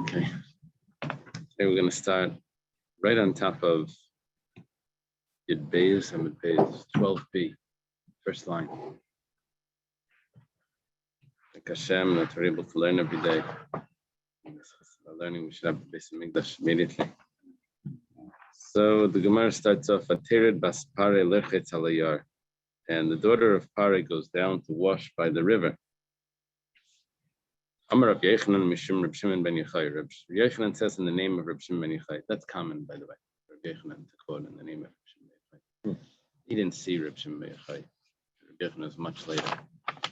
Okay. Today we're going to start right on top of Yud Beis and Yud Beis 12b, first line. Thank Hashem that we're able to learn every day. Learning, we should have the basic Mikdash immediately. So the Gemara starts off, Atered bas Pare lerchetz alayar, and the daughter of Pare goes down to wash by the river. Amar Rav Yochanan Mishum Reb Shimon ben Yochai. Reb Yochanan says in the name of Reb Shimon ben Yochai. That's common, by the way. Reb Yochanan to quote in the name of Reb Shimon ben Yochai. He didn't see Reb Shimon ben Yochai. Reb Yochanan is much later,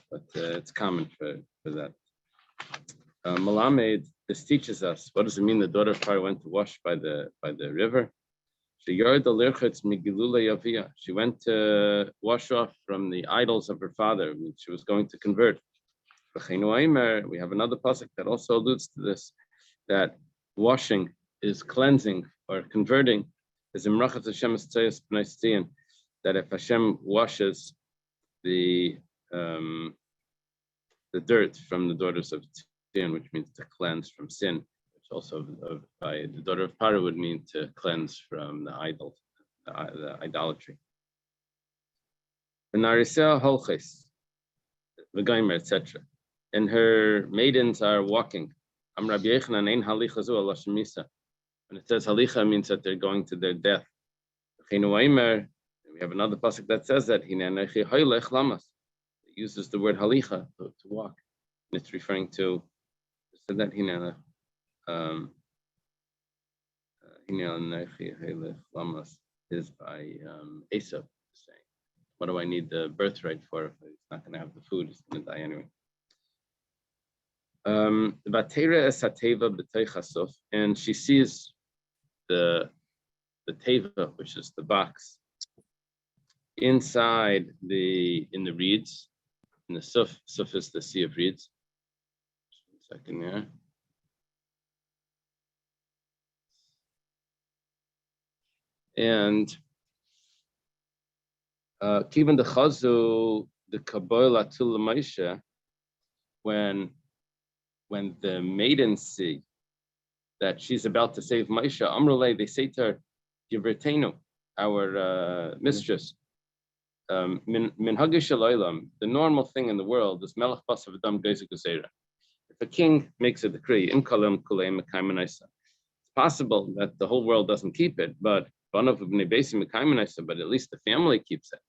but it's common for that. Malamed, this teaches us, what does it mean the daughter of Paro went to wash by the river? She went to wash off from the idols of her father, which she was going to convert. We have another pasuk that also alludes to this, that washing is cleansing or converting, is imrachat Hashem tzayas b'nai Tzion, that if Hashem washes the dirt from the daughters of Tzion, which means to cleanse from sin, which also by the daughter of Paro would mean to cleanse from the idol, the idolatry. V'nariseh holches, v'gaimer, etc. And her maidens are walking. Am Rabbi Yochanan ein halicha zu ala shemisa. When it says halicha, it means that they're going to their death. We have another pasuk that says that it uses the word halicha to walk, and it's referring to said that is by Esau saying, what do I need the birthright for if he's not going to have the food? He's going to die anyway. And she sees the teva, which is the box, inside in the reeds, in the suf is the sea of reeds. Just 1 second here. And kivan the chazu the kabol atul Maisha, when the maidens see that she's about to save Maisha, Amrulay, they say to her, Givertenu, our mistress, min hagish alaylam, the normal thing in the world is melech bas v'dam geizik useira. If a king makes a decree, im kalam kulei mekaymanaysa, it's possible that the whole world doesn't keep it, but one of bnei beisi mekaymanaysa, but at least the family keeps it.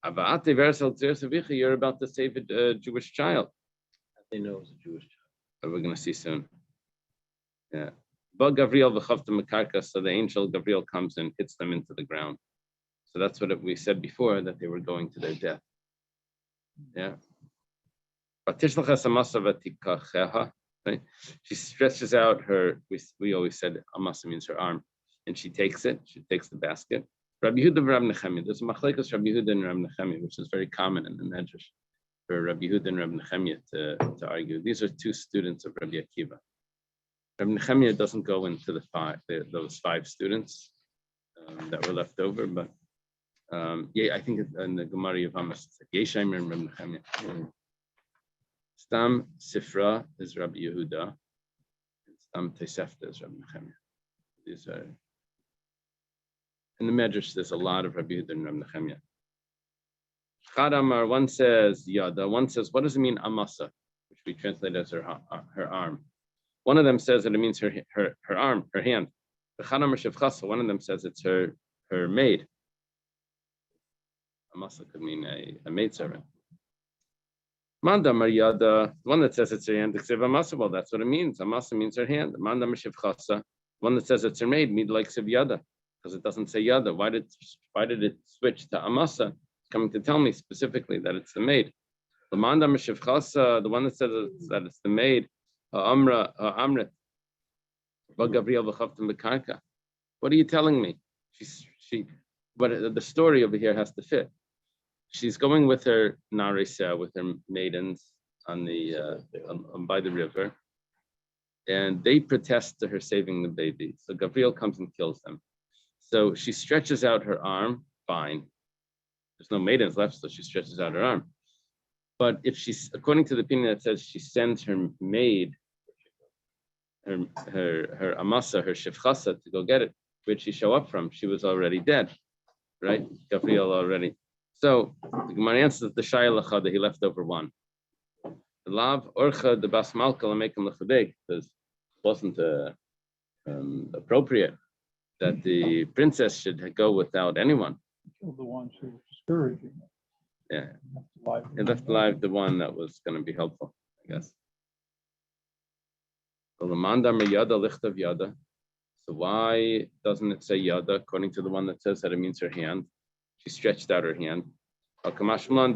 Ava'ate versal tzir, you're about to save a Jewish child. They know it's a Jewish child. But we're going to see soon. Yeah. But Gabriel v'chavta mekarka, so the angel Gabriel comes and hits them into the ground. So that's what we said before, that they were going to their death. Yeah. Right? She stretches out her, we always said amasa means her arm, and she takes it, she takes the basket. Rabbi Yehuda and Rabbi Nechemia, there's a machlekes Rabbi Yehuda and Rabbi Nechemia, which is very common in the Medrash, for Rabbi Yehuda and Rabbi Nechemia to argue. These are two students of Rabbi Akiva. Rabbi Nechemia doesn't go into those five students that were left over, but I think in the Gemara Yavamas, it's like Yeshaimer and Rabbi Nechemia. Stam Sifra is Rabbi Yehuda, and Stam Tosefta is Rabbi Nechemia. These are, in the Medrash, there's a lot of Rabbi Yehuda and Rabbi Nechemia. Chadamar, one says yada, one says, what does it mean amasa, which we translate as her arm. One of them says that it means her arm, her hand. Chadamar shevchasa, one of them says it's her maid. Amasa could mean a maidservant. Mandamar yada, one that says it's her hand, amasa, well, that's what it means. Amasa means her hand. Mandamar shevchasa, one that says it's her maid, means like sev yada, because it doesn't say yada. Why did it switch to amasa? Coming to tell me specifically that it's the maid. The one that says that it's the maid, Amrit, what are you telling me? But the story over here has to fit. She's going with her narisa, with her maidens on by the river, and they protest to her saving the baby. So Gabriel comes and kills them. So she stretches out her arm, fine. There's no maidens left, so she stretches out her arm. But if she's, according to the opinion that says she sends her maid, her amasa, her shifchasa to go get it. Where'd she show up from? She was already dead, right? Gabriel already. So the Gemara answers the shaylacha that he left over one. The lav orcha the bas malka make him lechadeg because it wasn't appropriate that the princess should go without anyone. Killed the ones who were discouraging it. Yeah, and left alive the one that was going to be helpful, I guess. So why doesn't it say yada according to the one that says that it means her hand? She stretched out her hand. It's coming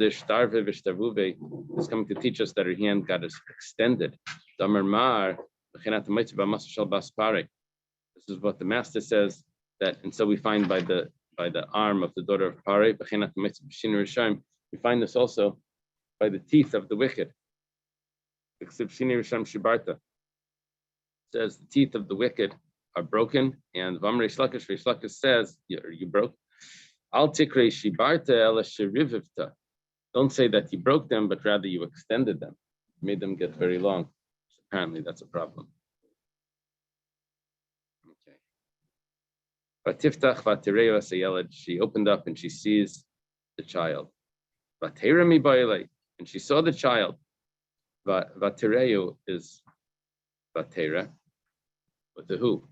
to teach us that her hand got extended. This is what the master says that, and so we find by the arm of the daughter of Pare, we find this also by the teeth of the wicked. It says the teeth of the wicked are broken, and Vamre Shlakish says you broke. Al tikre shibarta ela shirivivta. Don't say that you broke them, but rather you extended them, made them get very long. Apparently, that's a problem. Okay. Vatiftach vatireo asayelad. She opened up and she sees the child. Vatera mi baile, and she saw the child. Vatireo is vatera, but the who?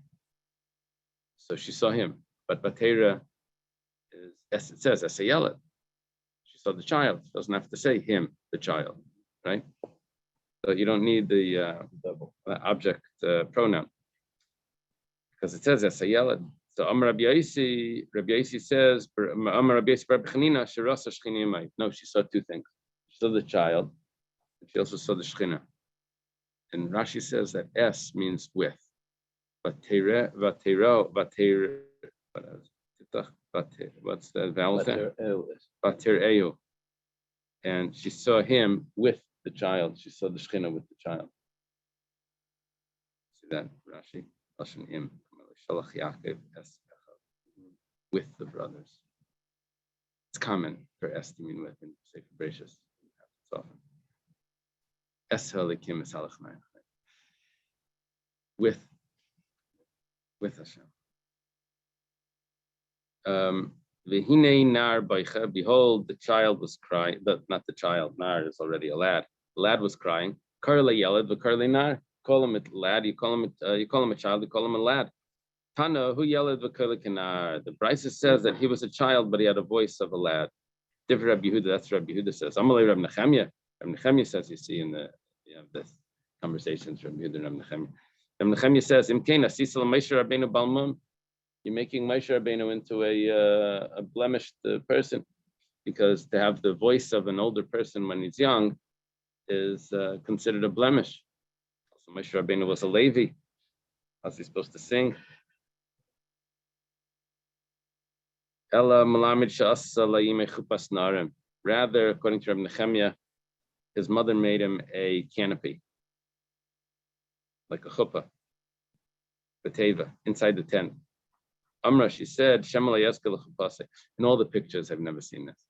So she saw him, but vatera is, yes, it says asayelad. She saw the child. It doesn't have to say him, the child, right? So you don't need the object pronoun because it says asayelad. So Amar Rabbi Yosi says, Amar Rabbi Yosi Bar B'chanina Shirasa Shchini Yamai. No, she saw two things. She saw the child, and she also saw the Shechina. And Rashi says that S means with. What's the vowel there? Batir. And she saw him with the child. She saw the Shechina with the child. See that, Rashi? With the brothers. It's common for S to mean with in Sefer Bereshis. It's often. Es halikim es halachnai. With Hashem. V'hinei nar baicha. Behold, the child was crying. Not the child. Nar is already a lad. The lad was crying. Karle yelad v'karle nar. Call him a lad. You call him a child. You call him a lad. Tana who yelled v'karle kanar. The Brisa says that he was a child, but he had a voice of a lad. Different Rabbi Yehuda. That's what Rabbi Yehuda says. Amalei Rabbi Nechemia. Rabbi Nechemia says, you see in this conversations from Yehuda and Rabbi Nechemia. Rabbi Nechemia says, Imkein asisal Moshe Rabbeinu balmum. You're making Moshe Rabbeinu into a blemished person, because to have the voice of an older person when he's young is considered a blemish. So Moshe Rabbeinu was a Levi. How's he supposed to sing? Ella malamid sha'asa la'imei chupas narim. Rather, according to Rabbi Nechemia, his mother made him a canopy, like a chuppah, beteva, inside the tent. Amra, she said, in all the pictures, I've never seen this.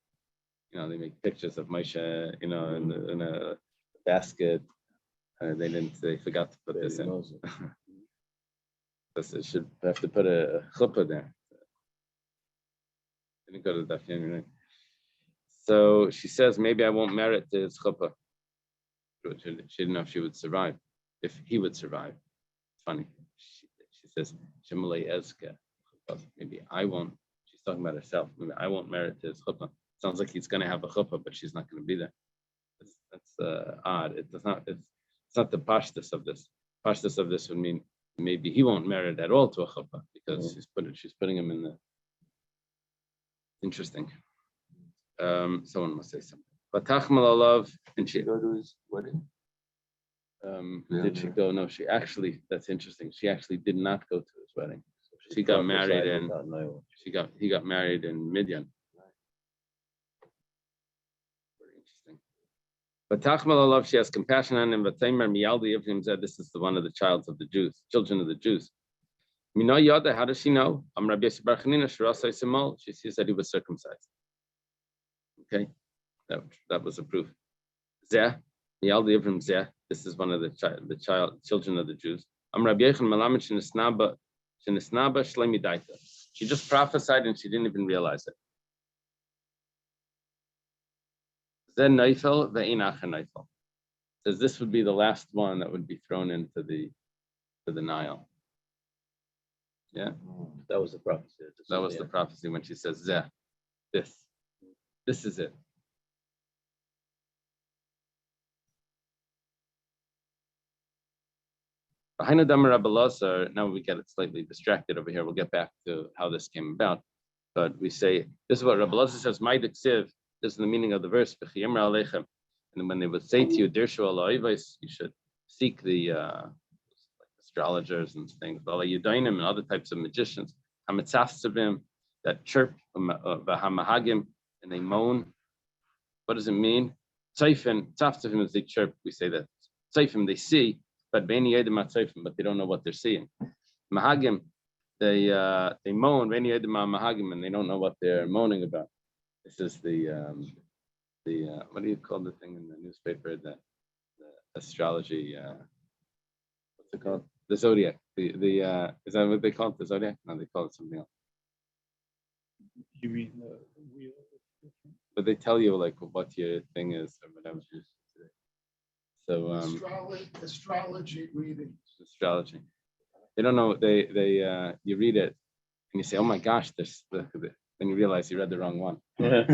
They make pictures of Moshe, in a basket. They forgot to put this in. They should have to put a chuppah there. Didn't go to Daf Yomi, right? So she says, maybe I won't merit his chuppah. She didn't know if she would survive, if he would survive. It's funny. She says, Shemalei Ezke. Maybe I won't. She's talking about herself. Maybe I won't merit his chuppah. Sounds like he's going to have a chuppah, but she's not going to be there. That's odd. It does not. It's not the pashtus of this. Pashtus of this would mean maybe he won't merit at all to a chuppah, because she's putting him in the. Interesting. Someone must say something. But Tachmal and she go to his wedding. Did she go? No, she actually. That's interesting. She actually did not go to his wedding. She got married he got married in Midian. Very interesting. But Tachmal she has compassion on him. But Taimar Miyaldi Ephraim said, this is the one of the children of the Jews. Mina Yada, how does she know? She sees that he was circumcised. Okay, that was a proof. Zeh, Miyaldi Ephraim Zeh. This is one of the children of the Jews. Rabbi Yechon Malamed Shenisnaba Shlemi Daita. She just prophesied and she didn't even realize it. Then Neifel ve'in acher Neifel. Says this would be the last one that would be thrown into the Nile. Yeah, That was the prophecy. that was the prophecy when she says Zeh, this is it. Now we get it slightly distracted over here. We'll get back to how this came about. But we say, this is what Rabbi Elazar says, Ma'idek Siv, this is the meaning of the verse, and when they would say to you, Dirshu Ala'ivais, you should seek the astrologers and things, and other types of magicians, Hamitzafsavim, that chirp, Vahamahagim, and they moan. What does it mean? Tzayfim, Tzafsavim is they chirp, we say that. Tzayfim, they see, but they don't know what they're seeing. Mahagim, they moan, mahagim, and they don't know what they're moaning about. This is the what do you call the thing in the newspaper? The astrology. What's it called? The zodiac. The is that what they call it? The zodiac? No, they call it something else. You mean the wheel? But they tell you like what your thing is or whatever. So astrology reading. Astrology. They don't know. They you read it and you say, "Oh my gosh!" Then you realize you read the wrong one. No.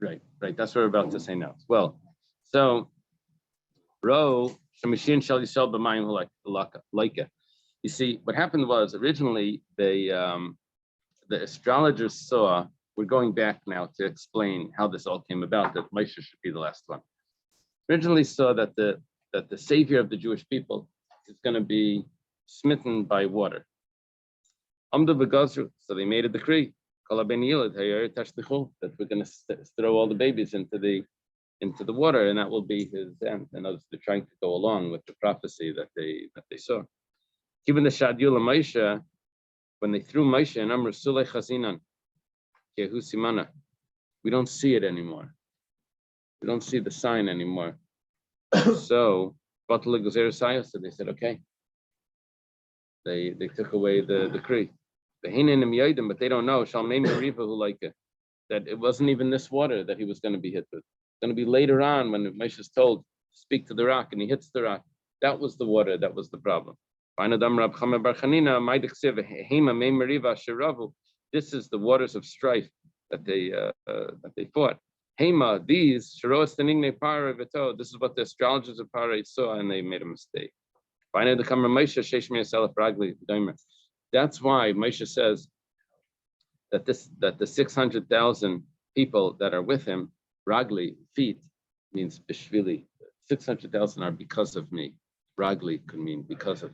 Right. That's what we're about to say now. Well, so Ro Shemishin Shel Yisrael B'Mayim Laika. You see, what happened was originally the astrologers saw. We're going back now to explain how this all came about, that Moshe should be the last one. Originally saw that the savior of the Jewish people is going to be smitten by water. So they made a decree that we're going to throw all the babies into the water, and that will be his end. And others, they're trying to go along with the prophecy that they saw. Given the Shadula Moshe, when they threw Moshe and Amr Sulei Chazinan, we don't see it anymore. We don't see the sign anymore. So they said, okay. They took away the decree. But they don't know that it wasn't even this water that he was going to be hit with. It's going to be later on when Moshe is told to speak to the rock and he hits the rock. That was the water. That was the problem. This is the waters of strife that they fought. Hema, these this is what the astrologers of Parai saw, and they made a mistake. That's why Moshe says that the 600,000 people that are with him, Ragli, feet, means Bishvili. 600,000 are because of me. Ragli could mean because of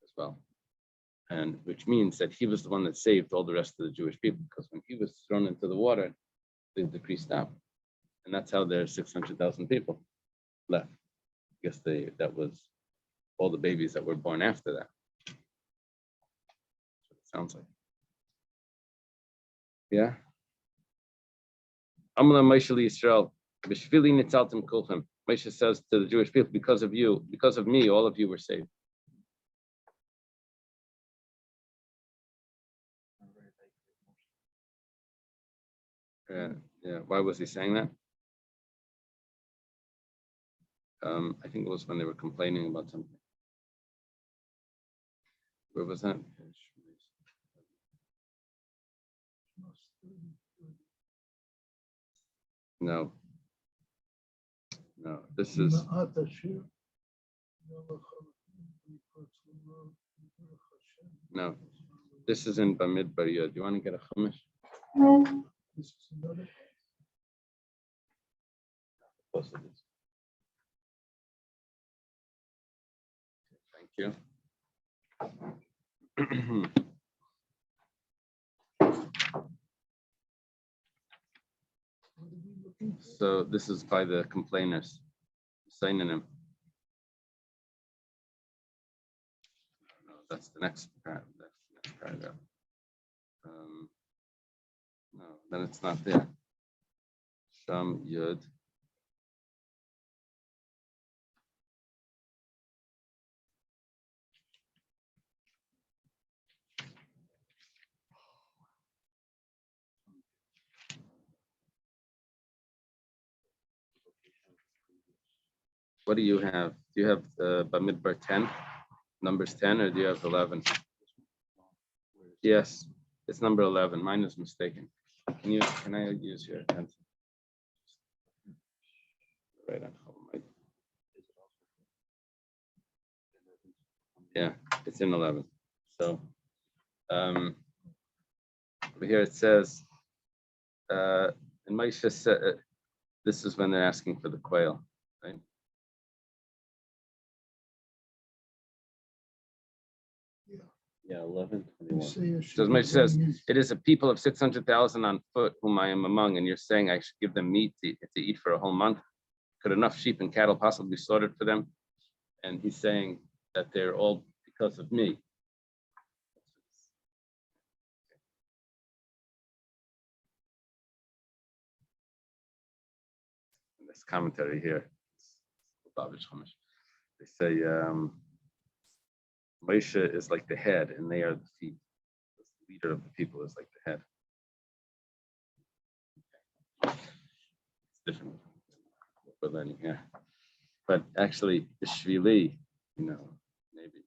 as well. And which means that he was the one that saved all the rest of the Jewish people, because when he was thrown into the water, the decree stopped. And that's how there's 600,000 people left. I guess that was all the babies that were born after that. That's what it sounds like. Yeah. Amla Moshe Yisrael, Bishvili nitzaltem kulchem. Moshe says to the Jewish people, because of you, because of me, all of you were saved. Yeah. Why was he saying that? I think it was when they were complaining about something. Where was that? No. This is no. This is in Bamidbar Yud. Do you want to get a chumash? This is another. Thank you. So this is by the complainers, synonym. No, that's the next paragraph. No, then it's not there. Sham Yud. What do you have? Do you have Bamidbar 10, numbers 10, or do you have 11? Yes, it's number 11. Mine is mistaken. Can I use your pencil? Right on. Yeah, it's in 11. So over here it says, and Moshe said, this is when they're asking for the quail, right? Yeah, 11, You 21. say it So should as be Moshe says, going in- it is a people of 600,000 on foot whom I am among, and you're saying I should give them meat to eat for a whole month. Could enough sheep and cattle possibly be slaughtered for them? And he's saying that they're all because of me. In this commentary here, they say Moshe is like the head and they are the feet. The leader of the people is like the head. It's different what we're learning here. But actually, the Shvili, maybe.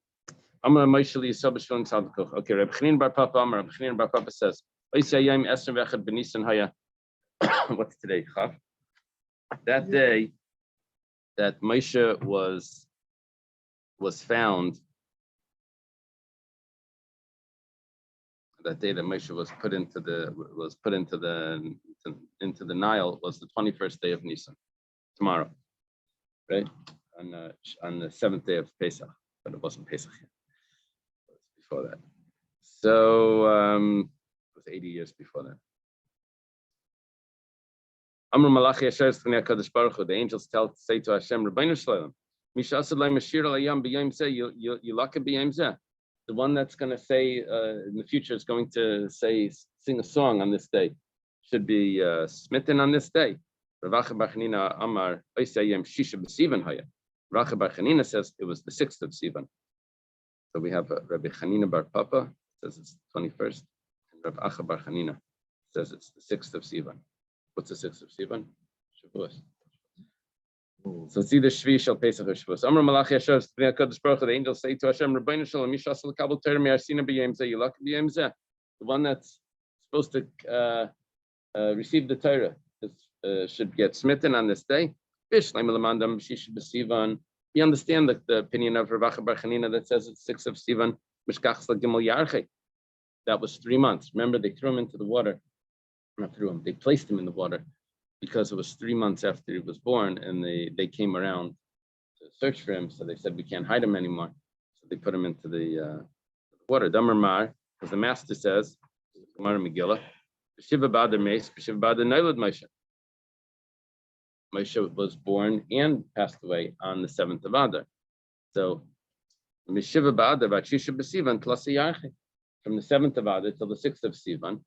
Amar Moshe li Yisrael b'Shvilim Tzad Koch. Okay, Reb Chanin Bar Papa Amar, Reb Chanin Bar Papa says, Oisei Yom Esrim V'Echad B'Nisan Haya. What's today? Chav? That day that Moshe was found, that day that Moshe was put into the Nile was the 21st day of Nisan, tomorrow, right? On the 7th day of Pesach, but it wasn't Pesach yet. It was before that. So it was 80 years before that. Amr Malachi Asher Tzvnei HaKadosh Baruch Hu, the angels say to Hashem, Rabbeinu Shalom, Misha Asad Lai Mashir Alayam B'Yom Zeh, Yilaka B'Yom Zeh. The one that's going to say in the future is going to sing a song on this day, should be smitten on this day. Rav Acha Bar Chanina Amar Oisayim Shisha B'Sivan Haya. Rav Acha Bar Chanina says it was the 6th of Sivan. So we have Rabbi Chanina Bar Papa says it's the 21st, and Rav Acha Bar Chanina says it's the 6th of Sivan. What's the 6th of Sivan? Shavuos. So it's either Shvi Shel Pesach or Shavuos. Amar Malachi Asher Tzvnei HaKadosh Baruch Hu, the angels say to Hashem, Rabbeinu Shalom, Misha Asal Kabel Torah Me'arsina B'Yom Zeh, Yilak B'Yom Zeh. The one that's supposed to receive the Torah should get smitten on this day. You understand the opinion of Rav Acha Bar Chanina that says it's 6th of Sivan. That was 3 months. Remember, they threw him into the water. Not threw him. They placed him in the water because it was 3 months after he was born, and they came around to search for him. So they said we can't hide him anymore. So they put him into the water. Damar Mar, because the master says, Gemara Megillah, B'Shiva B'Adar Meis, B'Shiva B'Adar Noilad Moshe. Moshe was born and passed away on the 7th of Adar. So, Mishiva B'Adar V'Achisha B'Sivan Tlasi Yarchi. From the 7th of Adar till the 6th of Sivan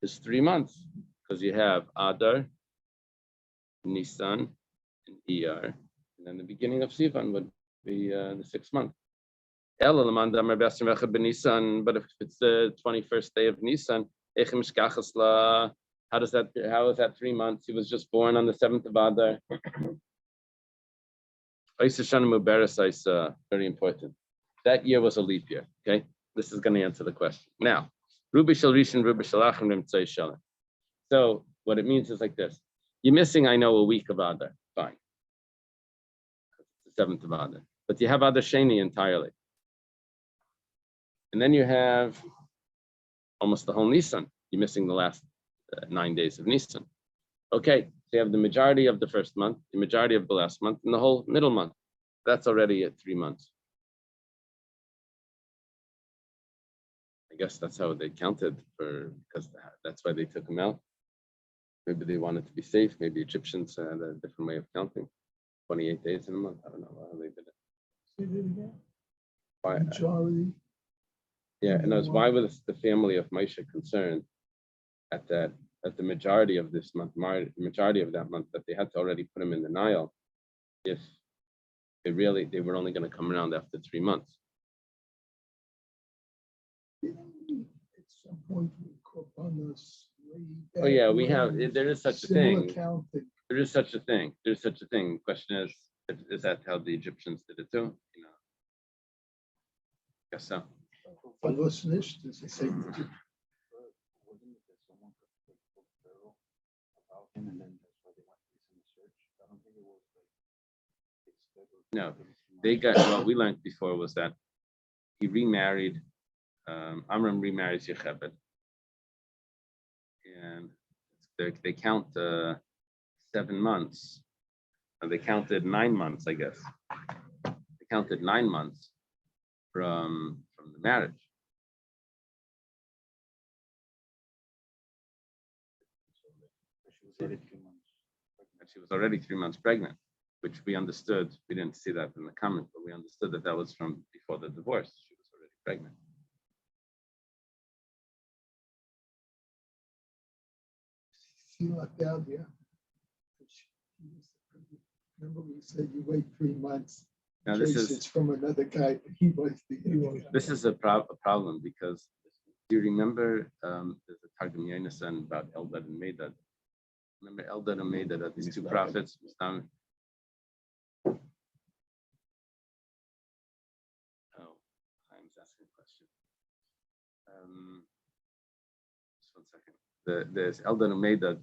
is 3 months, because you have Adar, Nisan, and Iyar, and then the beginning of Sivan would be the 6th month. But if it's the 21st day of Nisan, how is that 3 months? He was just born on the 7th of Adar. Very important. That year was a leap year. Okay, this is going to answer the question. Now, Rubi Shal Rishon, Rubi Shal Achim, Tzei Shalom. So what it means is like this: you're missing, I know, a week of Adar. Fine, it's the 7th of Adar, but you have Adar Sheni entirely, and then you have almost the whole Nisan. You're missing the last 9 days of Nisan. Okay, so you have the majority of the first month, the majority of the last month, and the whole middle month. That's already at 3 months. I guess that's how they counted, because that's why they took him out. Maybe they wanted to be safe. Maybe Egyptians had a different way of counting. 28 days in a month. I don't know how they did it. Say that again. Why? Majority. Yeah, and why was the family of Moshe concerned at that that the majority of this month, majority of that month, that they had to already put him in the Nile if they were only going to come around after 3 months. At some point, we korbanos way Oh yeah, back we have. when, There is such a similar thing. counting. There is such a thing. There's such a thing. The question is that how the Egyptians did it too? You know. Guess so. Favos nicht, das ist Wasn't it that someone told Pharaoh about him and then that's why they went to the search? I don't think it was like they scheduled. No, they got what we learned before was that he remarried. Amram remarries Yochebed, and they count 7 months, and they counted 9 months, I guess. They counted 9 months from the marriage. She was already 3 months. And she was already 3 months pregnant, which we understood. We didn't see that in the comment, but we understood that was from before the divorce. She was already pregnant. She lucked out, yeah. Remember we said you wait 3 months. Now in this case is it's from another guy, but he was the. this is a problem because do you remember there's a Targum Yonasan about Eldad and Medad? Remember Eldad and Medad are these two prophets? Oh, Chaim's asking a question. Just 1 second. There's Eldad and Medad.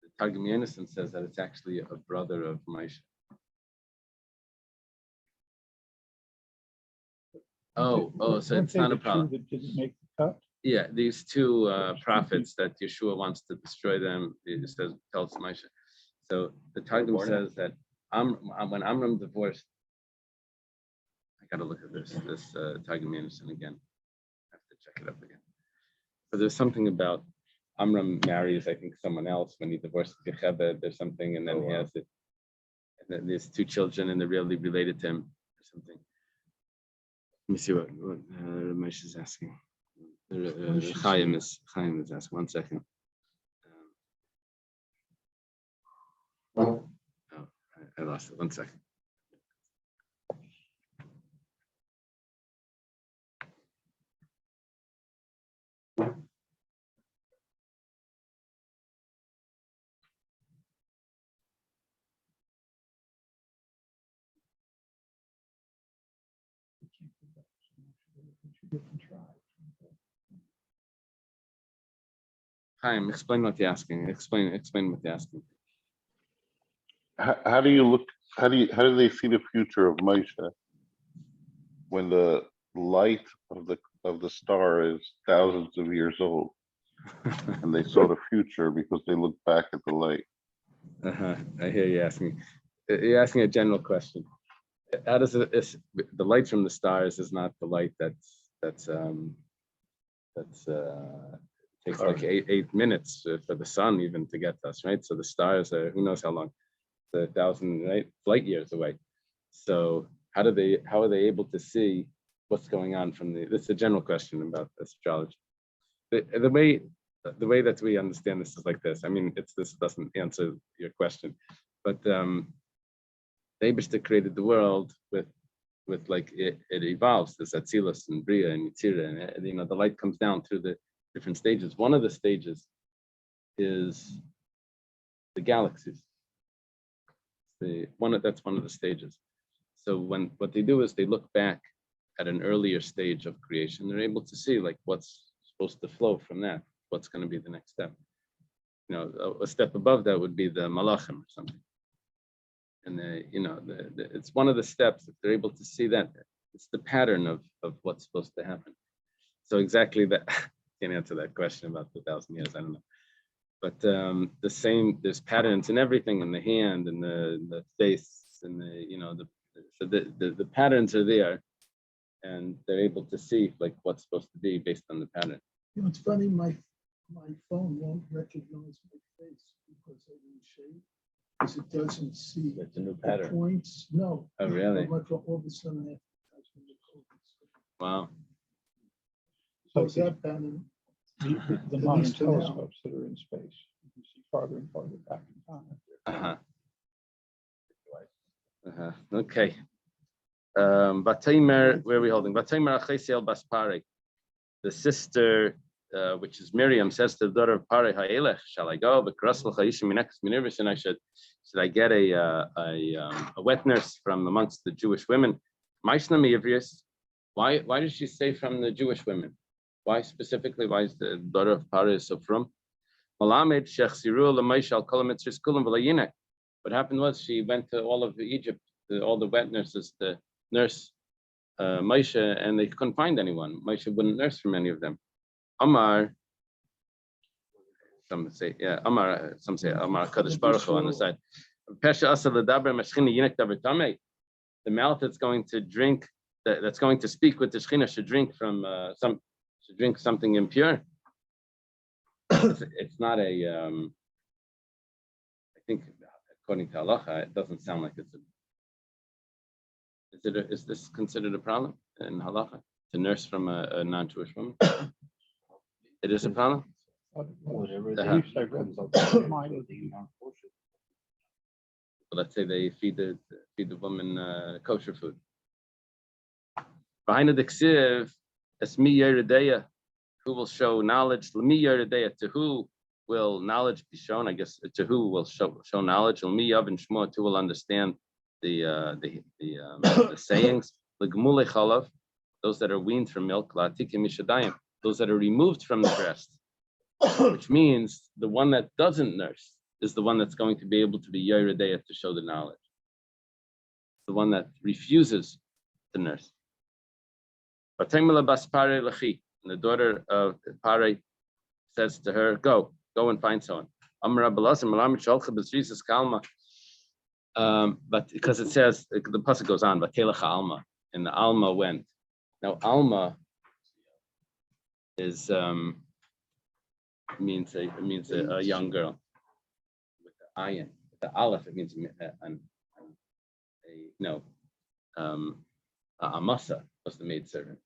The Targum Yonasan says that it's actually a brother of Moshe. Oh, so it's not a problem. That didn't make the cut. Yeah, these two prophets that Yeshua wants to destroy them, it says, tells Moshe. So the Targum says that when Amram divorced, I got to look at this Targum Yonasan again. I have to check it up again. But there's something about Amram marries, I think, someone else when he divorces Yochebed. There's something, and then he has it, and then there's 2 children, and they're really related to him or something. Let me see what Ramesh is asking. Chaim is asking. 1 second. Oh, I lost it. 1 second. Chaim, explain what you're asking. Explain what you're asking. How do you look? How do they see the future of Moshe when the light of the star is thousands of years old, and they saw the future because they looked back at the light? I hear you asking. You're asking a general question. How does the light from the stars is not the light that's takes like 8 minutes for the sun even to get to us, right? So the stars are who knows how long, 1,000 light years away. So how are they able to see what's going on from this is a general question about astrology. The way that we understand this is like this. I mean, this doesn't answer your question, but the Eibishter created the world with like it evolves. There's Atzilus and Bria and Yitzira, and the light comes down through the different stages. One of the stages is the galaxies. That's one of the stages. So what they do is they look back at an earlier stage of creation. They're able to see like what's supposed to flow from that. What's going to be the next step? A step above that would be the Malachim or something. And it's one of the steps. If they're able to see that, it's the pattern of what's supposed to happen. So exactly that. Can't answer that question about the 1,000 years. I don't know. But the same. There's patterns in everything, in the hand, and the face, and the patterns are there, and they're able to see like what's supposed to be based on the pattern. It's funny. My phone won't recognize my face because I didn't shave. Because it doesn't see It's a new the pattern. points. No. Oh, really? All of a sudden I have to touch my Wow. So that pattern. The modern telescopes that are in space, you can see farther and farther back in time. Okay. Bataymer, where are we holding? Bataymer Achesiel Baspare. The sister, which is Miriam, says to the daughter of Pare Ha'elech, shall I go? But and should I get a wet nurse from amongst the Jewish women? Why did she say from the Jewish women? Why specifically? Why is the daughter of Pare so from? What happened was she went to all of Egypt, all the wet nurses, to nurse Moshe, and they couldn't find anyone. Moshe wouldn't nurse from any of them. Amar, some say Amar Kadosh Baruch Hu on the side. The mouth that's going to drink, that's going to speak with the Shekhinah should drink from should drink something impure. It's not a. I think according to halacha, it doesn't sound like it's a. Is this considered a problem in halacha to nurse from a non-Jewish woman? It is a problem. Whatever Uh-huh. Let's say they feed the woman kosher food. Behind the ksiv, esmi yeredeya, who will show knowledge? Lemi yeredeya, to who will knowledge be shown? I guess to who will show knowledge? Lemi yav and shmua, who will understand the sayings. L'gemulei chalav, those that are weaned from milk. La'atikim mishadayim, those that are removed from the breast. Which means the one that doesn't nurse is the one that's going to be able to be yeredeya, to show the knowledge. The one that refuses to nurse. And the daughter of Pare says to her, go and find someone. But because it says, the pasuk goes on, Vatelach Alma, and the Alma went. Now Alma is means a young girl. With the ayin, with the aleph, it means amasa was the maidservant.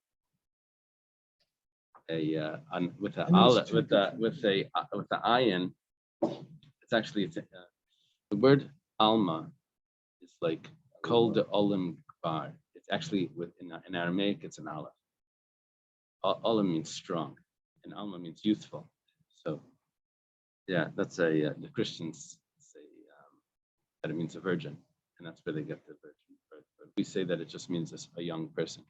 With the aleph, with the ayin, it's actually the word alma is like kol de olim kbar. It's actually in Aramaic, it's an aleph. Olim means strong, and alma means youthful. So, yeah, that's the Christians say that it means a virgin, and that's where they get the virgin. But we say that it just means a young person.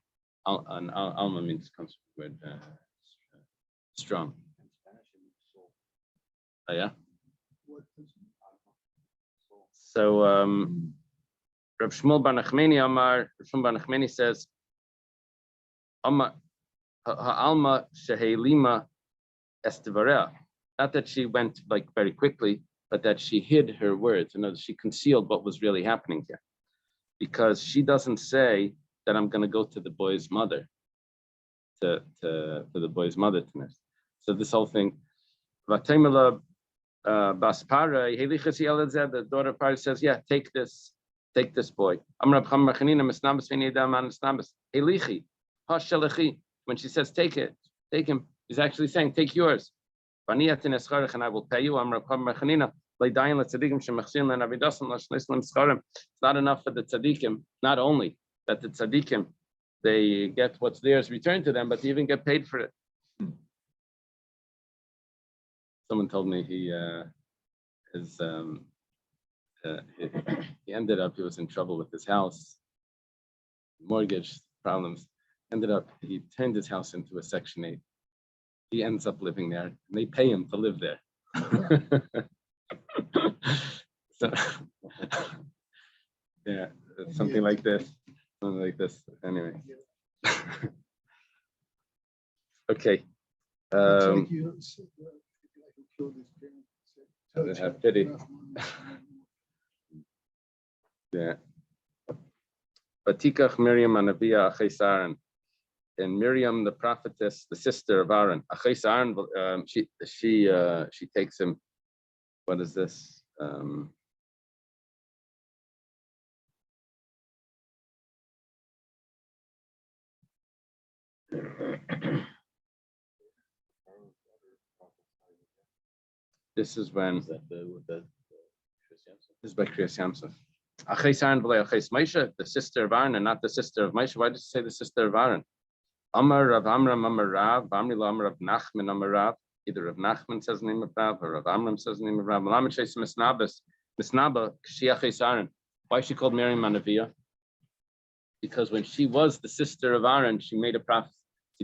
Alma comes from the word strong. Oh yeah. So Rav Shmuel Bar Nachmani says, Alma shehelima estivarea. Not that she went like very quickly, but that she hid her words. In other words, she concealed what was really happening here, because she doesn't say that I'm going to go to the boy's mother, to the boy's mother to nurse. So this whole thing, Vatemela Baspara, the daughter of Pari says, yeah, take this boy. When she says take him, he's actually saying take yours. And I will pay you. It's not enough for the tzaddikim, not only that the tzaddikim, they get what's theirs returned to them, but they even get paid for it. Someone told me he ended up, he was in trouble with his house, mortgage problems. He turned his house into a Section 8. He ends up living there, and they pay him to live there. So, yeah, something like this. Anyway. Okay. Have pity. Yeah. Batikach Miriam Anavia Achesaran. And Miriam, the prophetess, the sister of Aaron, Achesaran, she takes him. What is this? This is when. This is by Kriyas Yamsuf. Achis Aaron v'lei achis Moshe, the sister of Aaron and not the sister of Moshe. Why does it say the sister of Aaron? Amar Rav Amram Amar Rav, Amri lo Amar Rav Nachman Amar Rav. Either Rav Nachman says the name of Rav or Rav Amram says the name of Rav. Malamet Sheis Misnabas, Misnaba, K'shi achis Aaron. Why is she called Miriam Manavia? Because when she was the sister of Aaron, she made a prophecy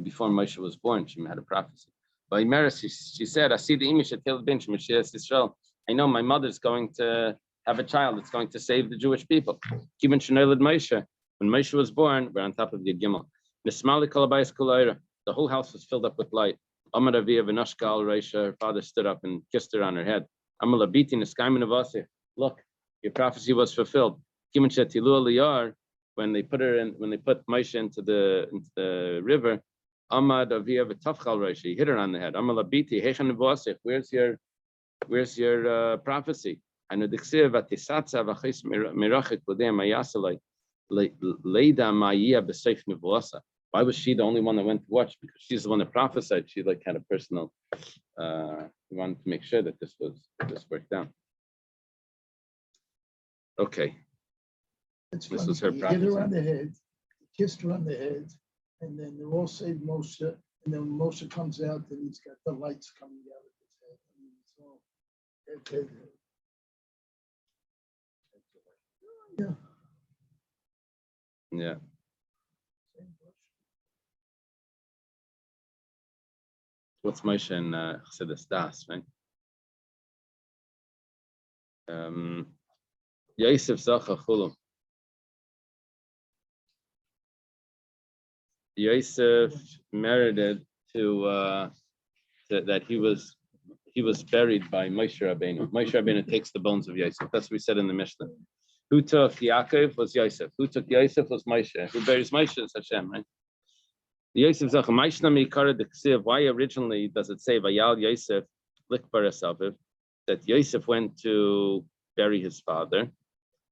before Moshe was born. She had a prophecy. By Meres, she said, "I see the image at Tel Ben Shemashiach Israel. I know my mother's going to have a child that's going to save the Jewish people." Even Shnei Moshe, when Moshe was born, we're on top of the Gimel. The whole house was filled up with light. Amar Avia v'Nashkal Reisha, her father stood up and kissed her on her head. Amar Labiti Neskaimin Avasi, look, your prophecy was fulfilled. When they put Moshe into the river, Amad Avia v'Tafchal Reisha, he hit her on the head. Amar Labiti Heichan Avasi, where's your prophecy? And the Dixiv Atisatza v'Chis Mirachik L'Dei Mayasalai Leida Maya B'Seif Nevuasa. Why was she the only one that went to watch? Because she's the one that prophesied. She had a personal. We wanted to make sure that this worked out. Okay. It's This funny, was her he hit her prophecy. on the head, kissed her on the head, and then they all saved Moshe. And then when Moshe comes out, then he's got the lights coming out of his head. I mean, it's all yeah. Yeah. What's Moshe in Chassidus Das, right? Yosef Zacha Chulum. Yosef merited to that he was buried by Moshe Rabbeinu. Moshe Rabbeinu takes the bones of Yosef. That's what we said in the Mishnah. Who took Yaakov was Yosef. Who took Yosef was Moshe. Who buries Moshe is Hashem, right? Yosef Zacha Maishna Mikara Deksiv. Why originally does it say Vayal Yosef Likbar Esaviv that Yosef went to bury his father?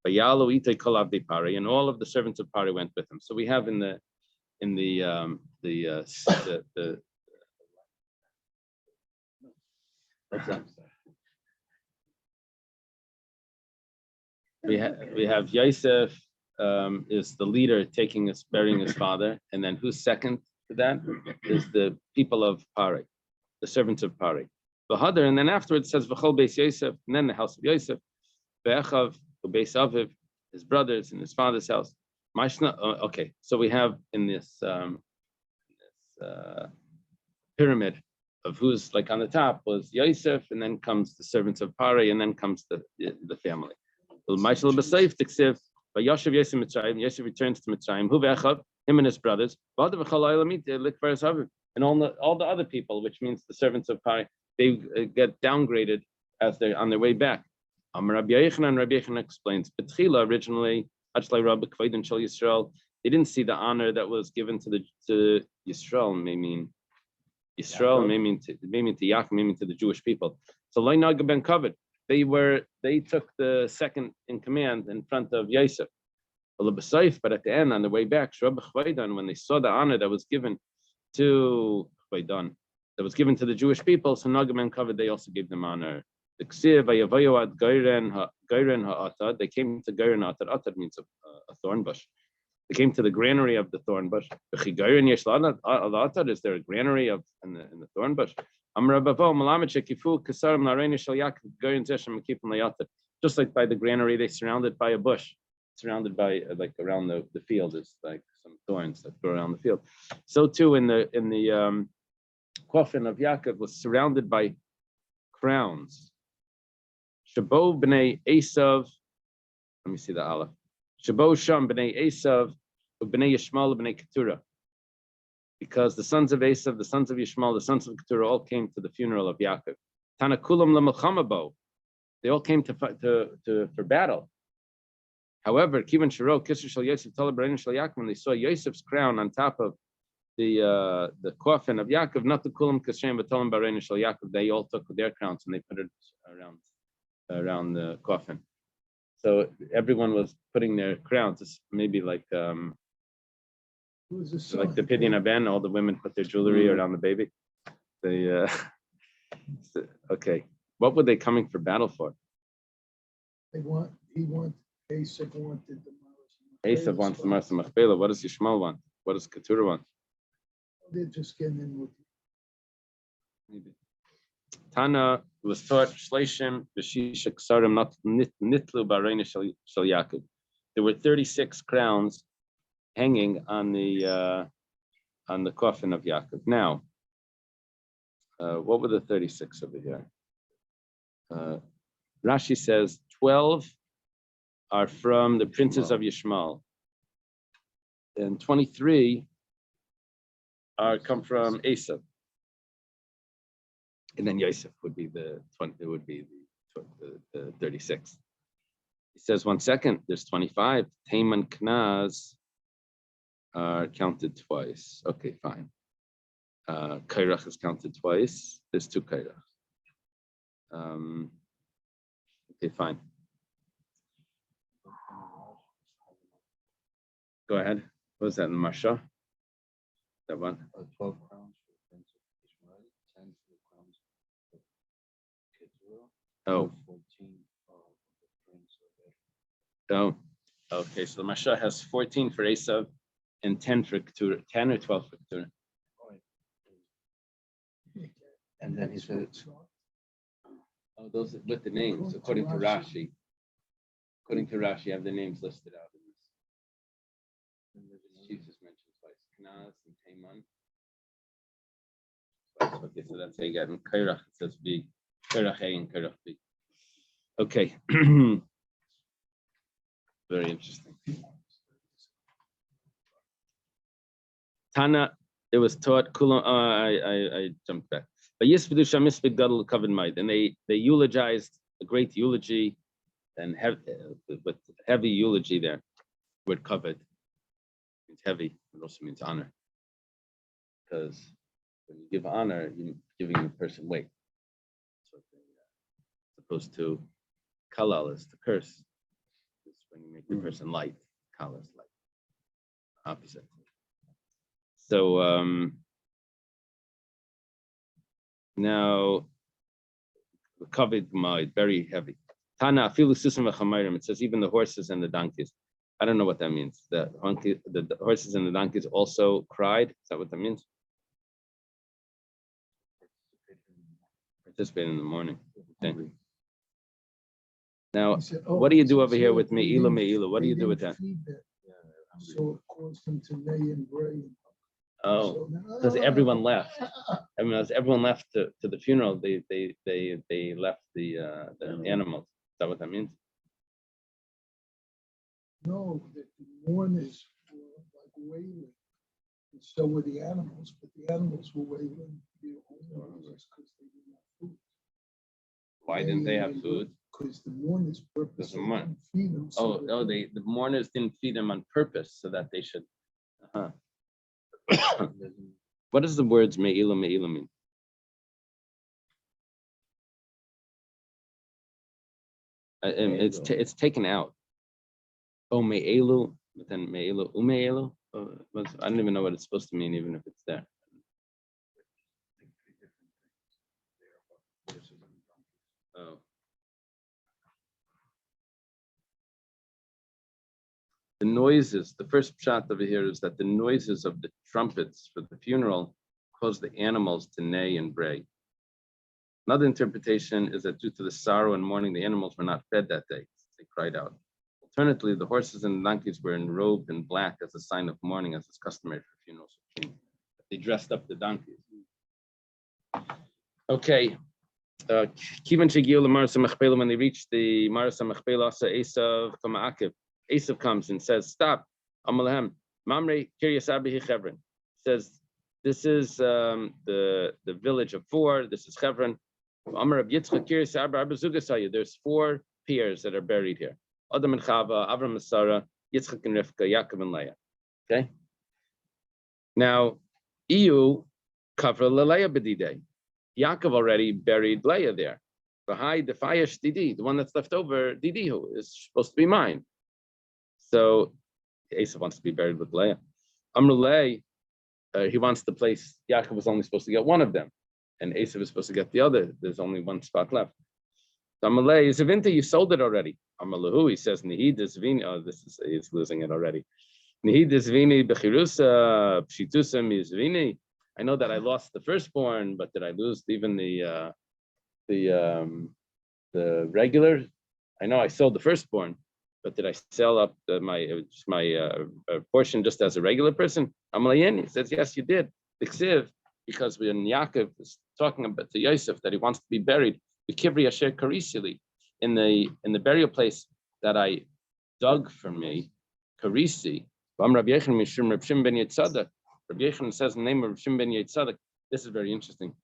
Vayalu Itay Kol Avdei Pari, and all of the servants of Pari went with him. So we have in the what's that? We have Yosef is the leader burying his father, and then who's second to that is the people of Pari, the servants of Pari. V'hadar, and then afterwards it says V'chol Beis Yosef, and then the house of Yosef, Ve'echav, Beis Aviv, his brothers and his father's house. Okay, so we have in this pyramid of who's like on the top was Yosef, and then comes the servants of Pari, and then comes the family. Yosef returns to Mitzrayim. Him and his brothers, and all the other people, which means the servants of Pari, they get downgraded as they're on their way back. Rabbi Yochanan explains, originally, they didn't see the honor that was given to Yisrael, may mean Yisrael, may mean to Yaakov, may mean to the Jewish people. So Loinaga ben covered. They took the second in command in front of Yosef. But at the end, on the way back, when they saw the honor that was given to the Jewish people, so Naga ben covered, they also gave them honor. They came to Geiren Atad. Atad means a thorn bush. They came to the granary of the thorn bush. Is there a granary in the thorn bush? Just like by the granary, they surrounded by a bush, surrounded by like around the field is like some thorns that grow around the field. So too in the coffin of Yaakov was surrounded by crowns. Shabo b'nei Esav. Let me see the aleph. Shabo sham b'nei Esav, b'nei Yishmael b'nei Keturah. Because the sons of Esav, the sons of Yishmael, the sons of Keturah all came to the funeral of Yaakov. Tanakulam l'melchama bo. They all came for battle. However, Kivan Shiro Kisser Shal Yosef Talabrein Shal Yaakov, when they saw Yosef's crown on top of the coffin of Yaakov, not the Kulam Kashem Batalim Barein Shal Yaakov, they all took their crowns and they put it around the coffin. So everyone was putting their crowns. It's maybe like the Pidyon Aben, all the women put their jewelry around the baby. Okay. What were they coming for battle for? He Esav wanted the Esav wants the Marsa Machpelah. What does Yishmael want? What does Keturah want? They're just getting in with Tana was taught Shleishim B'Shisha Ksarim not Nitlu Bareina Shel Yaakov. There were 36 crowns hanging on the coffin of Yaakov. Now, what were the 36 over here? Rashi says 12 are from the princes of Yishmael, and 23 come from Esav. And then Yosef would be the 36. He says, 1 second, there's 25. Taman Knaz are counted twice. Okay, fine. Kairach is counted twice. There's 2 Kairach. Okay, fine. Go ahead. What was that in the Marsha? That one? 12 crowns for the prince of Ishmael, 10 for the crowns of Keturah, Oh. 14 for the prince of Oh. Okay, so the Marsha has 14 for Esav and 10 for Keturah. 10 or 12 for Keturah? And then he said, Oh, those with the names, according to Rashi. According to Rashi, have the names listed out in this. Jesus mentioned twice, Knaz and Taman. Okay, so that's how you get in Kairach. It says B, Kairach A and Kairach B. Okay. Very interesting. Tana, it was taught. I jumped back. But yes, and they eulogized a great eulogy, and with heavy eulogy there. Word covered means heavy. It also means honor, because when you give honor, you're giving a person weight. So, as opposed to kalal is the curse. It's when you make the person light. Kalal is light. Opposite. So now the covered mind, very heavy. Tana it says even the horses and the donkeys. I don't know what that means. The horses and the donkeys also cried. Is that what that means? Participating in the morning. Okay. Now, what do you do over here with Me'ilu, Me'ilu? What do you do with that? So it caused them to lay and bray. Oh, because everyone left. I mean, as everyone left to the funeral, they left the animals. Is that what that means? No, the mourners were like wailing, and so were the animals, but the animals were wailing because they didn't have food. Why didn't they have food? Because the mourners purposely mourn. didn't feed them. The mourners didn't feed them on purpose so that they should. What does the words Me'ilu, Me'ilu mean? It's taken out. Oh, Me'ilu, but then Me'ilu, Ume'ilu. I don't even know what it's supposed to mean, even if it's there. Oh. The noises, the first shot over here is that the noises of the trumpets for the funeral caused the animals to neigh and bray. Another interpretation is that due to the sorrow and mourning, the animals were not fed that day. They cried out. Alternatively, the horses and the donkeys were enrobed in black as a sign of mourning, as is customary for funerals. They dressed up the donkeys. Okay. When they reached the Marasa Machpelah, Esav Esav comes and says, "Stop, Amalahem, Mamre Kiryasabi Chevron." Says, "This is the village of 4. This is Chevron. There's 4 peers that are buried here. Adam and Chava, Avram and Sarah, Yitzchak and Rivka, Yaakov and Leah." Okay. Now, Iu Kavra Leah B'didei. Yaakov already buried Leah there. V'hai Defayash Didi, the one that's left over, Didihu, is supposed to be mine. So Esav wants to be buried with Leah. Amrulay, he wants the place. Yaakov was only supposed to get one of them, and Esav is supposed to get the other. There's only one spot left. Amalei is Vinta, you sold it already. Amalahu, he says, Nihidis Vini. Oh, he's losing it already. Nihidis Vini Bechirusa, Pshitusa is Vini. I know that I lost the firstborn, but did I lose even the regular? I know I sold the firstborn, but did I sell up my portion just as a regular person? Amalayen, he says, yes, you did. Because when Yaakov is talking about to Yosef that he wants to be buried, the Kivri Asher Karisili, in the burial place that I dug for me, Karisi. Rabbi Yechon ben Yitzadek. Rabbi Yechon says the name of Shimon ben Yitzadek. This is very interesting.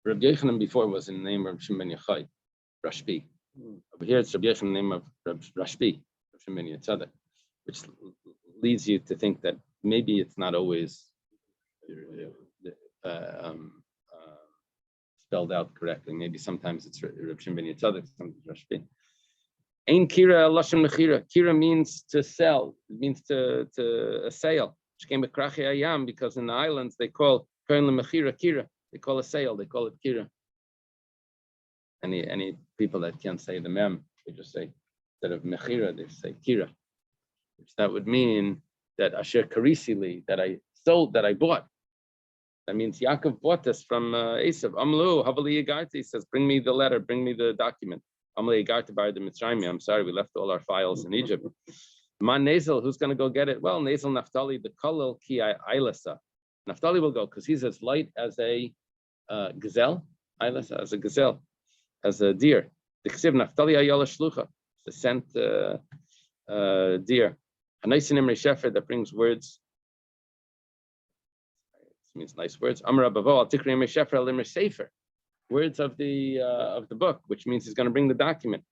Rabbi Yechon before was in the name of Shimon ben Yochai, Rashbi. Over here it's Rabbi Yechon in the name of Rashbi, Shimon ben Yitzadek, which leads you to think that maybe it's not always spelled out correctly. Maybe sometimes it's Rabbi Shimon ben Yitzadek, sometimes Rashbi. Ein kira lashon mechira. Kira means to sell. It means to sale. Because in the islands they call mechira kira. They call a sale. They call it kira. Any people that can't say the mem, they just say instead of mechira, they say kira, which that would mean that asher karisili, that I sold, that I bought. That means Yaakov bought this from Esav. Amlu havali yagarti. He says, bring me the letter, bring me the document. I'm sorry, we left all our files in Egypt. Man Nazel, who's going to go get it? Well, Nazel Naphtali, the Kalil Ki Ilasa. Naphtali will go because he's as light as a gazelle. Ilasa, as a gazelle, as a deer. The Ksiv Naphtali Ayala Shlucha, the sent deer. Hanaisin Imri Shefer that brings words. This means nice words. Amar Abavo, Tikri Imri Shefer Elimri Sefer. Words of the book, which means he's going to bring the document.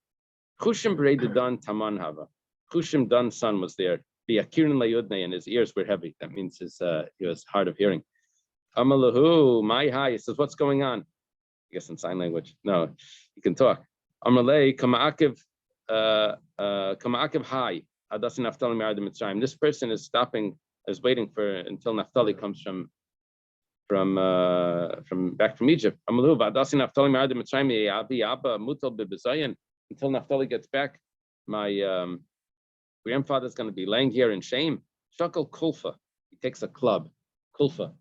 Chushim Bereid Dan Taman Hava. Chushim Dan's son was there. The Akirin Layudne, and his ears were heavy. That means he was hard of hearing. Amalahu, my high. He says, what's going on? I guess in sign language. No, he can talk. Amalei Kamaakiv high. Adasin Naphtali Me'ardim Mitzrayim. This person is waiting until Naphtali comes from back from Egypt. Until Naphtali gets back, my grandfather's going to be laying here in shame. Shakal kulfa. He takes a club. Kulfa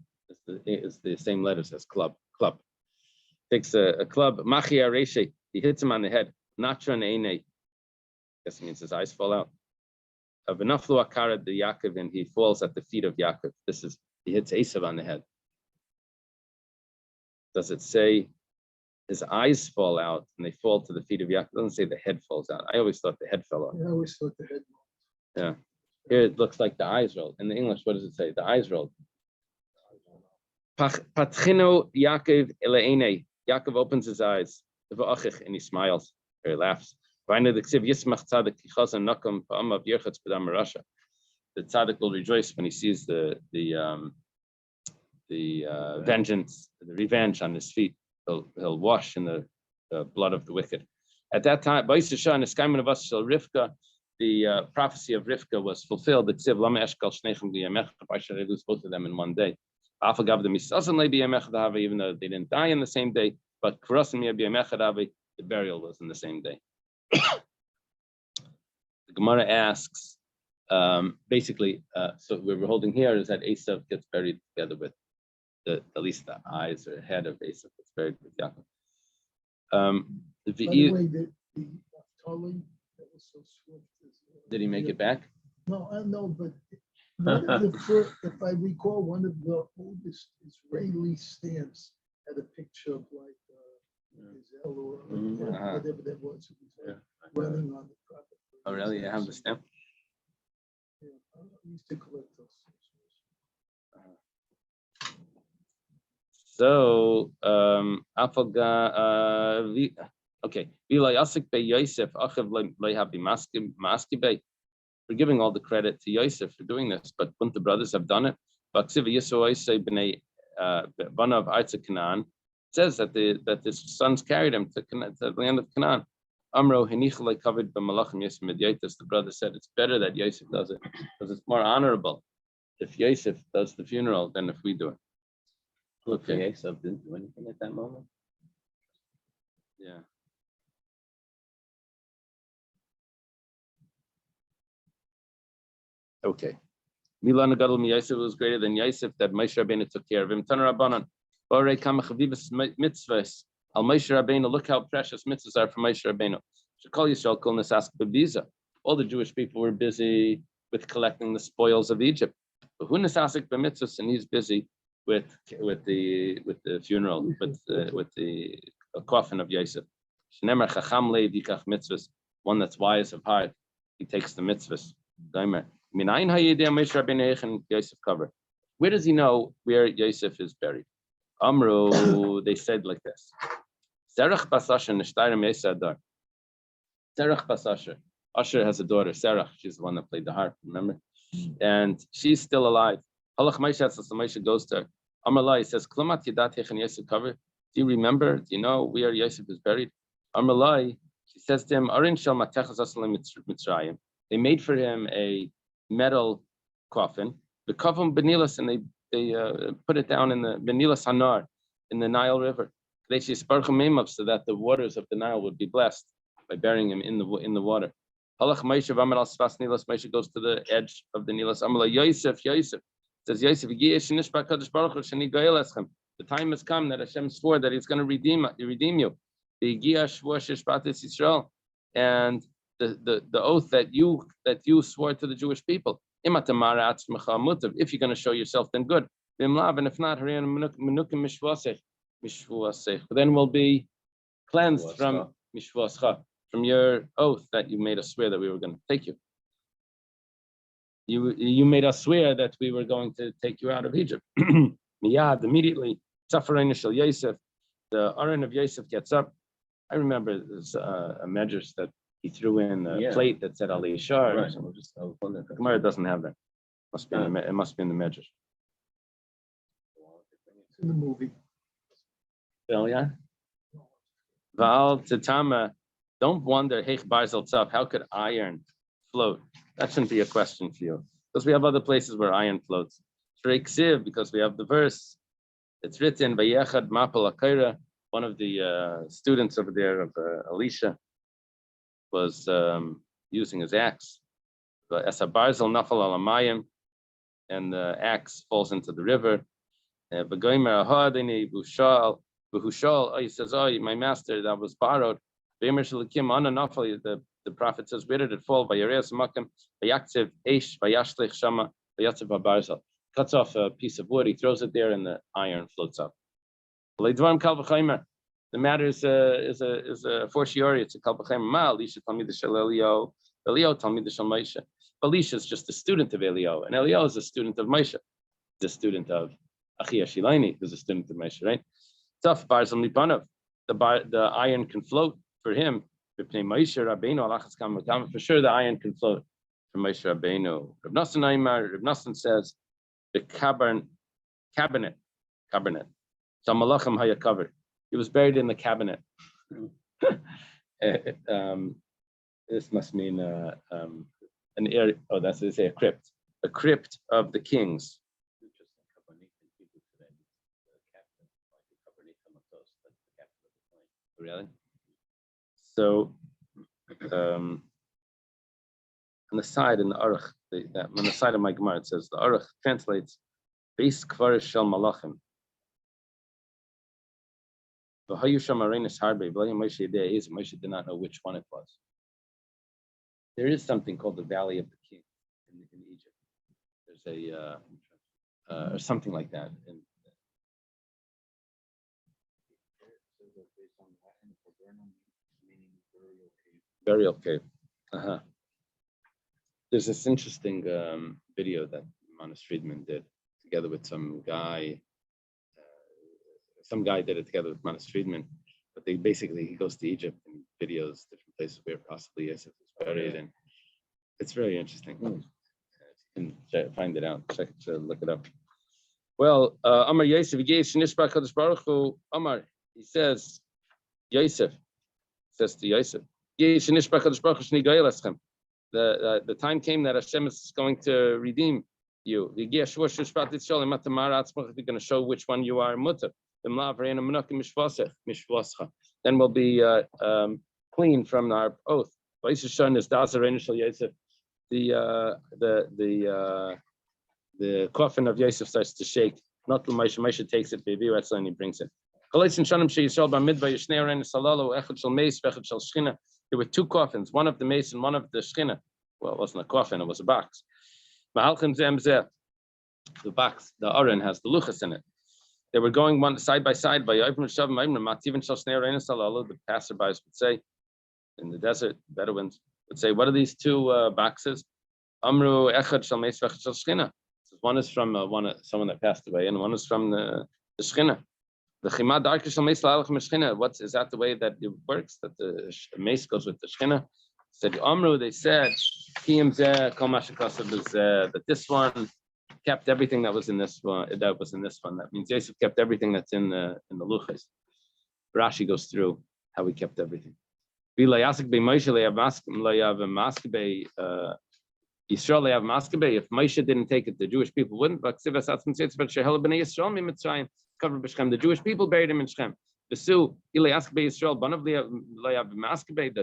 is the same letters as club. Club. Takes a club. Machi areshe. He hits him on the head. Natra neine. Guess it means his eyes fall out. V'naflu akara de Yaakov, and he falls at the feet of Yaakov. He hits Esav on the head. Does it say his eyes fall out and they fall to the feet of Yaakov? It doesn't say the head falls out. I always thought the head fell out. I always thought the head. Yeah. Here it looks like the eyes rolled. In the English, what does it say? The eyes rolled. Patchino Yaakov Elaine. Yaakov opens his eyes and he smiles or he laughs. The tzaddik will rejoice when he sees the vengeance, the revenge on his feet. He'll wash in the blood of the wicked. At that time, Rivka, the prophecy of Rivka was fulfilled. Why should I lose both of them in one day? Even though they didn't die in the same day, but the burial was in the same day. The Gemara asks, basically, so what we're holding here is that Esav gets buried together with at least the eyes or head of Esav gets buried with Yaakov. By the way, the Naphtali that was so swift. Did he make it back? No, I know, but one of the first, if I recall, one of the oldest Israeli stamps had a picture of like gazelle or whatever that was. It was running on the prophet. Oh, really? You have the stamp? Yeah, I used to collect those. So, okay. We're giving all the credit to Yosef for doing this, but wouldn't the brothers have done it? But it says that his sons carried him to the land of Canaan. The brother said it's better that Yosef does it because it's more honorable if Yosef does the funeral than if we do it. Okay. Yosef didn't do anything at that moment. Yeah. Okay. Milan Gadol mi Yosef was greater than Yosef that Moshe Rabbeinu took care of him. Taner Rabbanan. Borei kama chavivas mitzvahs. Al Moshe Rabbeinu, look how precious mitzvahs are for Moshe Rabbeinu. Shekol Yisrael kol nesask bebiza. All the Jewish people were busy with collecting the spoils of Egypt. But who nesasik b'mitzvahs, and he's busy with the funeral, with the coffin of Yosef. Shnemer chacham leiv yikach mitzvahs. One that's wise of heart, he takes the mitzvahs. Daimer. Minayin hayidei Moshe Rabbeinu and Yosef cover. Where does he know where Yosef is buried? Amru, they said like this. Serach bas Asher nishtayim Yosef Adar. Serach bas Asher. Asher has a daughter, Serach. She's the one that played the harp, remember? And she's still alive. Halach Moshe, so Moshe goes to her. Amrullah, he says, Klamat Yedat Hechan Yosef cover. Do you remember? Do you know where Yosef is buried? Amrullah, she says to him, Arin shel matechas asalim mitzrayim. They made for him a metal coffin, the coffin benilas, and they put it down in the benilas hanar in the Nile River. They say so that the waters of the Nile would be blessed by burying him in the water. Halach Moshe v'amar al sfas nilas. Moshe goes to the edge of the Nilas. Amar Yosef says Yosef, the time has come that Hashem swore that He's going to redeem you. And the oath that you swore to the Jewish people. If you're going to show yourself, then good. And if not, then we'll be cleansed from your oath that you made us swear that we were going to take you. You made us swear that we were going to take you out of Egypt. Miyad, immediately, Yosef, the Aron of Yosef gets up. I remember there's a medrash that he threw in a plate that said Ali Shar. Right. Gemara doesn't have that. It must be in the medrash. It's in the movie. Yeah. Val Titama, don't wonder, how could iron float? That shouldn't be a question for you, because we have other places where iron floats. Because we have the verse. It's written by Yechad Mapal Akaira, one of the students over there of Elisha was using his axe. Esa Barzel Nafal Alamayim, and the axe falls into the river. He says, oh, my master, that was borrowed. The prophet says, where did it fall? Cuts off a piece of wood, he throws it there, and the iron floats up. The matter is a fortiori, it's a kalvachemer. Elisha told me the shel Elio. Elio told me the shel Moshe. Elisha is just a student of Elio, and Elio is a student of Moshe. The student of Achia Shilaini, who's a student of Moshe, right? Tough barzal mipanav. The iron can float for him. For sure, the iron can float for Moshe Rabbeinu. Reb Nassan says the cabinet. So Malachim haya covered. He was buried in the cabinet. This must mean an area. Oh, that's what they say, a crypt. A crypt of the kings. Really? So, on the side in the Aruch, on the side of my Gemara, it says the Aruch translates Beis Kvar Shel Malachim. Moshe did not know which one it was. There is something called the Valley of the King in Egypt. There's or something like that. Burial cave. There's this interesting video that Manas Friedman did together with some guy. Some guy did it together with Manas Friedman, but he goes to Egypt and videos different places where possibly Yosef is buried, and it's very interesting. You can find it out, look it up. Well, Amar Yosef, Amar, he says, Yosef says to Yosef, the time came that Hashem is going to redeem you. You're going to show which one you are mutter. Then we'll be clean from our oath. the coffin of Yosef starts to shake. Not Moshe. Moshe takes it, baby, and he brings it. There were two coffins, one of the mace and one of the shchina. Well, it wasn't a coffin, it was a box. The box, the aron has the luchas in it. They were going one side by side. The passerbys would say, in the desert, Bedouins would say, "What are these two boxes?" Amru echad shel meis v'echad shel shchina. One is from someone that passed away, and one is from the shchina. The chima darke shel meis la'alach meshchina. What is that the way that it works? That the mace goes with the shchina? Said Amru. They said, "Kiyim zeh kol mashakasav is that this one kept everything that was in this one. That was in this one. That means Yosef kept everything that's in the luchas." Rashi goes through how he kept everything. If Moshe didn't take it, the Jewish people wouldn't. The Jewish people buried him in Shechem. The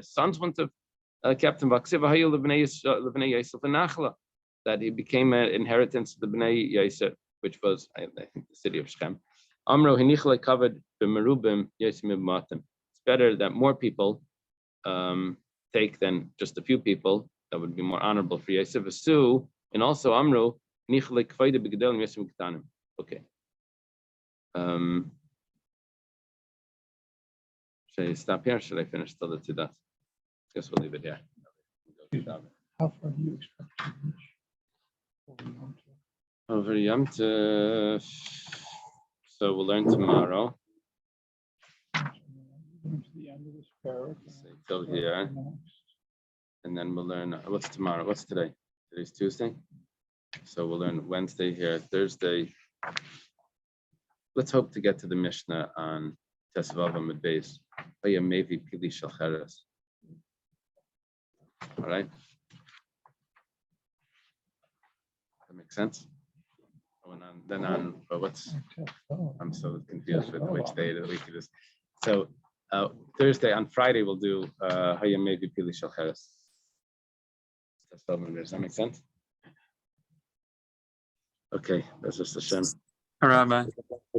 sons wouldn't have kept him. That he became an inheritance of the Bnei Yosef, which was, I think, the city of Shechem. Covered it's better that more people take than just a few people. That would be more honorable for Yosef. And also Amru, okay. Should I stop here? Should I finish till the Tzidat? Guess we'll leave it here. How far do you expect to reach? Over Yom Tov. So we'll learn tomorrow. Going to the end of this parak. Till here. And then we'll learn, what's tomorrow? What's today? Today's Tuesday. So we'll learn Wednesday here, Thursday. Let's hope to get to the Mishnah on Tesvav Amud Beis. All right. That makes sense? I'm so confused with which day of the week it is. So Thursday, on Friday, we'll do Hayamevi Pili Shalcheres. Does that make sense? Okay, that's just a shame. Rabbi.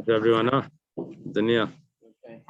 Everyone know. Daniel. Okay.